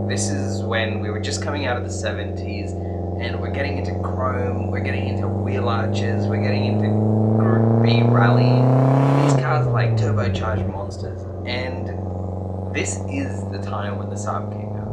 This is when we were just coming out of the 70s and we're getting into chrome, we're getting into wheel arches, we're getting into Group B rally. These cars are like turbocharged monsters, and this is the time when the Saab came out.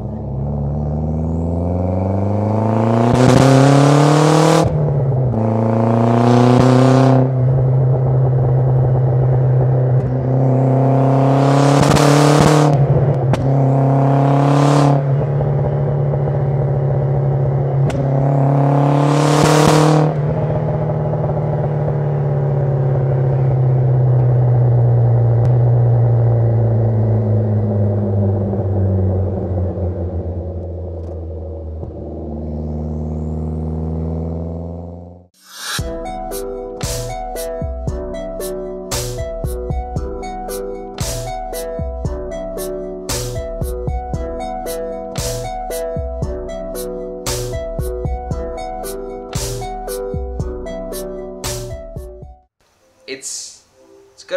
It's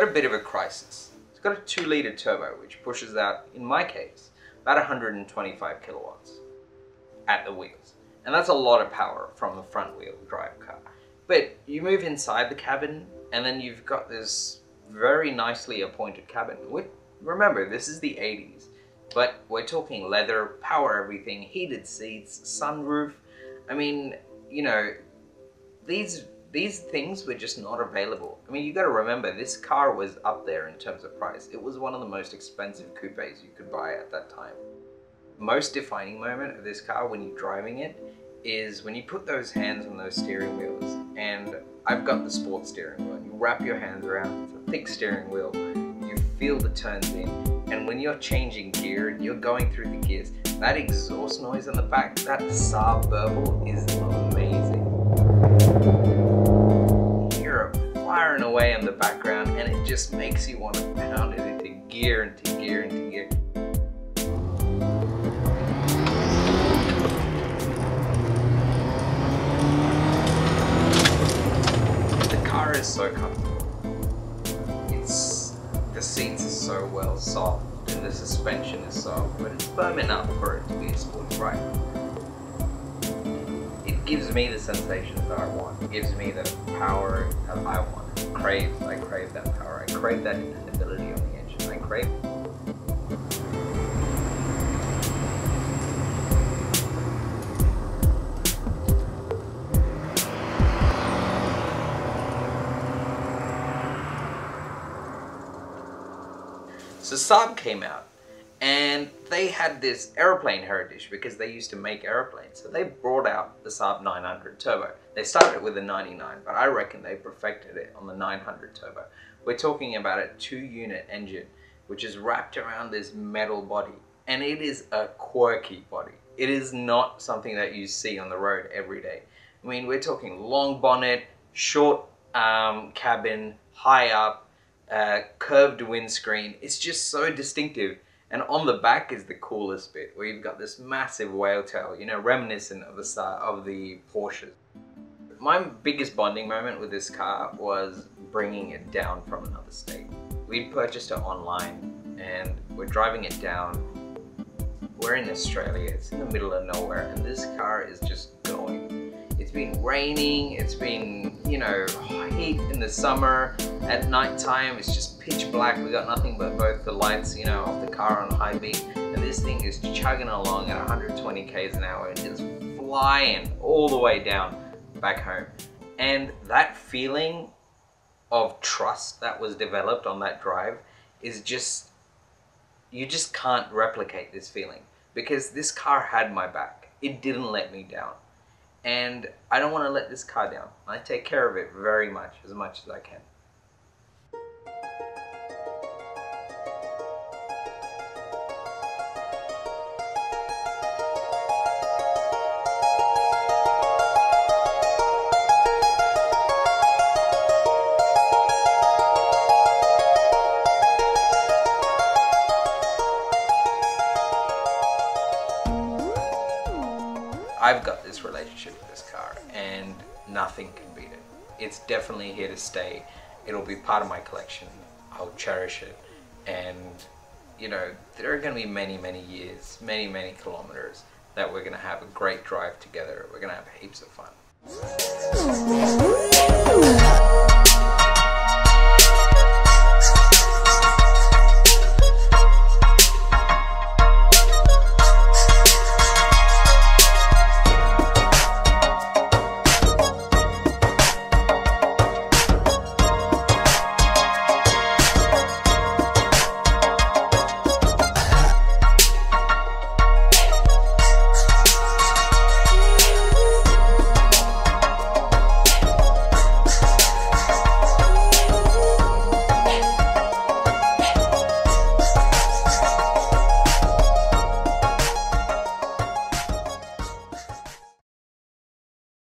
got a bit of a crisis. It's got a 2-litre turbo, which pushes out, in my case, about 125 kilowatts at the wheels. And that's a lot of power from a front wheel drive car. But you move inside the cabin, and then you've got this very nicely appointed cabin. Remember, this is the 80s, but we're talking leather, power everything, heated seats, sunroof. I mean, you know, these things were just not available. I mean, you gotta remember, this car was up there in terms of price. It was one of the most expensive coupes you could buy at that time. Most defining moment of this car when you're driving it is when you put those hands on those steering wheels, and I've got the sport steering wheel, and you wrap your hands around, it's a thick steering wheel, you feel the turns in, and when you're changing gear and you're going through the gears, that exhaust noise in the back, that Saab burble is amazing. Firing away in the background, and it just makes you want to pound it into gear, into gear, into gear. The car is so comfortable. The seats are so well soft, and the suspension is soft, but it's firm enough for it to be a sports ride. It gives me the sensations that I want. It gives me the power that I want. I crave that power. I crave that dependability on the engine. I crave it. So Saab came out, and they had this aeroplane heritage because they used to make airplanes. So they brought out the Saab 900 Turbo. They started with a 99, but I reckon they perfected it on the 900 Turbo. We're talking about a 2-unit engine, which is wrapped around this metal body. And it is a quirky body. It is not something that you see on the road every day. I mean, we're talking long bonnet, short cabin, high up, curved windscreen. It's just so distinctive. And on the back is the coolest bit, where you've got this massive whale tail, you know, reminiscent of the Porsches. My biggest bonding moment with this car was bringing it down from another state. We purchased it online, and we're driving it down. We're in Australia, it's in the middle of nowhere, and this car is just going. It's been raining, it's been, you know, heat in the summer. At night time, it's just pitch black. We got nothing but both the lights, you know, off the car on high beam. And this thing is chugging along at 120 k's an hour and just flying all the way down back home. And that feeling of trust that was developed on that drive is just, you just can't replicate this feeling, because this car had my back. It didn't let me down. And I don't want to let this car down. I take care of it very much, as I can. I've got this relationship with this car, and nothing can beat it. It's definitely here to stay. It'll be part of my collection. I'll cherish it, and you know, there are going to be many, many years, many, many kilometers that we're going to have a great drive together. We're going to have heaps of fun.